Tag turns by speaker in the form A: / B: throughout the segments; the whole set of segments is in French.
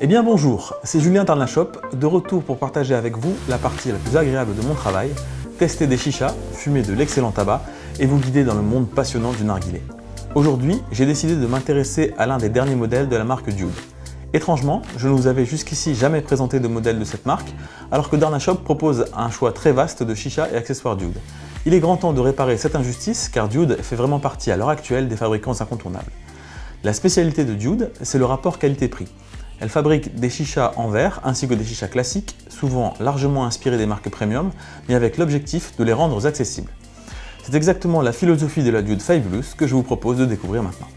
A: Eh bien bonjour, c'est Julien Darnashop, de retour pour partager avec vous la partie la plus agréable de mon travail, tester des chichas, fumer de l'excellent tabac et vous guider dans le monde passionnant du narguilé. Aujourd'hui, j'ai décidé de m'intéresser à l'un des derniers modèles de la marque Dude. Étrangement, je ne vous avais jusqu'ici jamais présenté de modèle de cette marque, alors que Darnashop propose un choix très vaste de chichas et accessoires Dude. Il est grand temps de réparer cette injustice car Dude fait vraiment partie à l'heure actuelle des fabricants incontournables. La spécialité de Dude, c'est le rapport qualité-prix. Elle fabrique des chichas en verre ainsi que des chichas classiques, souvent largement inspirées des marques premium, mais avec l'objectif de les rendre accessibles. C'est exactement la philosophie de la Dude Fabulous que je vous propose de découvrir maintenant.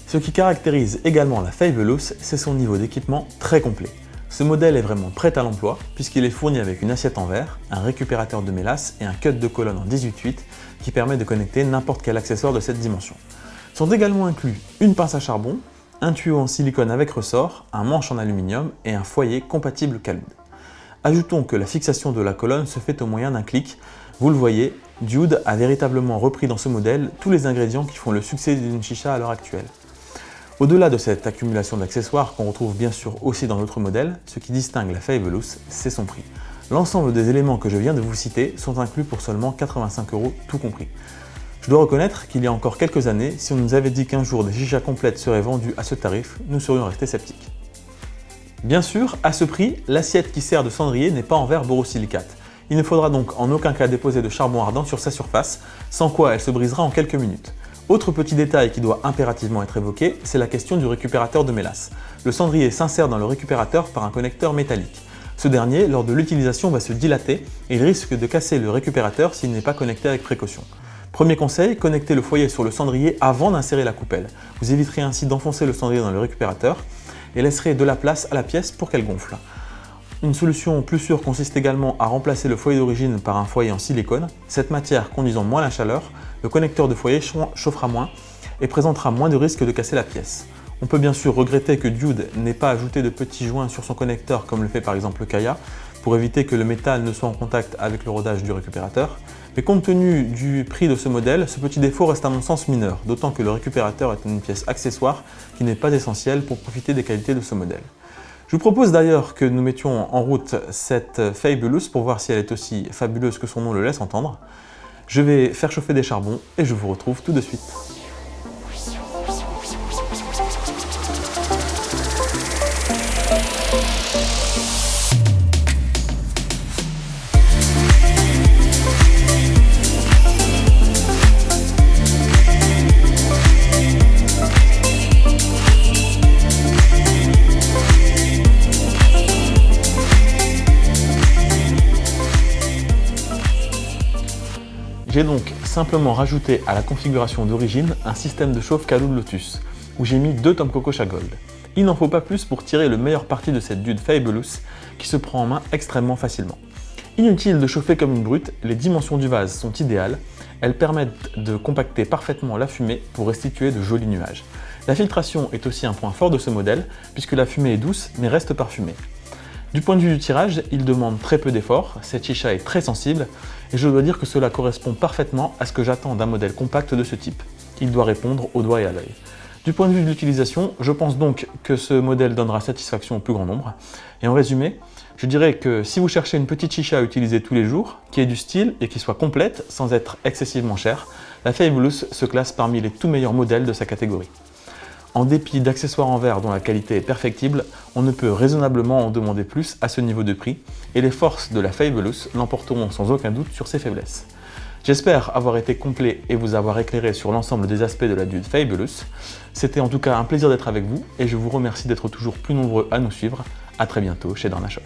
A: Ce qui caractérise également la Fabulous, c'est son niveau d'équipement très complet. Ce modèle est vraiment prêt à l'emploi puisqu'il est fourni avec une assiette en verre, un récupérateur de mélasse et un cut de colonne en 18/8 qui permet de connecter n'importe quel accessoire de cette dimension. Sont également inclus une pince à charbon, un tuyau en silicone avec ressort, un manche en aluminium et un foyer compatible Calude. Ajoutons que la fixation de la colonne se fait au moyen d'un clic. Vous le voyez, Dude a véritablement repris dans ce modèle tous les ingrédients qui font le succès d'une chicha à l'heure actuelle. Au-delà de cette accumulation d'accessoires qu'on retrouve bien sûr aussi dans d'autres modèles, ce qui distingue la Fabulous, c'est son prix. L'ensemble des éléments que je viens de vous citer sont inclus pour seulement 85 € tout compris. Je dois reconnaître qu'il y a encore quelques années, si on nous avait dit qu'un jour des chichas complètes seraient vendues à ce tarif, nous serions restés sceptiques. Bien sûr, à ce prix, l'assiette qui sert de cendrier n'est pas en verre borosilicate. Il ne faudra donc en aucun cas déposer de charbon ardent sur sa surface, sans quoi elle se brisera en quelques minutes. Autre petit détail qui doit impérativement être évoqué, c'est la question du récupérateur de mélasse. Le cendrier s'insère dans le récupérateur par un connecteur métallique. Ce dernier, lors de l'utilisation, va se dilater et il risque de casser le récupérateur s'il n'est pas connecté avec précaution. Premier conseil, connectez le foyer sur le cendrier avant d'insérer la coupelle. Vous éviterez ainsi d'enfoncer le cendrier dans le récupérateur et laisserez de la place à la pièce pour qu'elle gonfle. Une solution plus sûre consiste également à remplacer le foyer d'origine par un foyer en silicone. Cette matière conduisant moins la chaleur, le connecteur de foyer chauffera moins et présentera moins de risques de casser la pièce. On peut bien sûr regretter que Dude n'ait pas ajouté de petits joints sur son connecteur comme le fait par exemple le Kaya, pour éviter que le métal ne soit en contact avec le rodage du récupérateur. Mais compte tenu du prix de ce modèle, ce petit défaut reste à mon sens mineur, d'autant que le récupérateur est une pièce accessoire qui n'est pas essentielle pour profiter des qualités de ce modèle. Je vous propose d'ailleurs que nous mettions en route cette Fabulous pour voir si elle est aussi fabuleuse que son nom le laisse entendre. Je vais faire chauffer des charbons et je vous retrouve tout de suite. J'ai donc simplement rajouté à la configuration d'origine un système de chauffe Calude Lotus, où j'ai mis 2 Tom Coco Gold. Il n'en faut pas plus pour tirer le meilleur parti de cette Dude Fabulous qui se prend en main extrêmement facilement. Inutile de chauffer comme une brute, les dimensions du vase sont idéales, elles permettent de compacter parfaitement la fumée pour restituer de jolis nuages. La filtration est aussi un point fort de ce modèle, puisque la fumée est douce mais reste parfumée. Du point de vue du tirage, il demande très peu d'efforts, cette chicha est très sensible et je dois dire que cela correspond parfaitement à ce que j'attends d'un modèle compact de ce type. Il doit répondre au doigt et à l'œil. Du point de vue de l'utilisation, je pense donc que ce modèle donnera satisfaction au plus grand nombre. Et en résumé, je dirais que si vous cherchez une petite chicha à utiliser tous les jours, qui ait du style et qui soit complète sans être excessivement chère, la Fabulous se classe parmi les tout meilleurs modèles de sa catégorie. En dépit d'accessoires en verre dont la qualité est perfectible, on ne peut raisonnablement en demander plus à ce niveau de prix, et les forces de la Fabulous l'emporteront sans aucun doute sur ses faiblesses. J'espère avoir été complet et vous avoir éclairé sur l'ensemble des aspects de la Dude Fabulous. C'était en tout cas un plaisir d'être avec vous, et je vous remercie d'être toujours plus nombreux à nous suivre. A très bientôt chez Darnashop.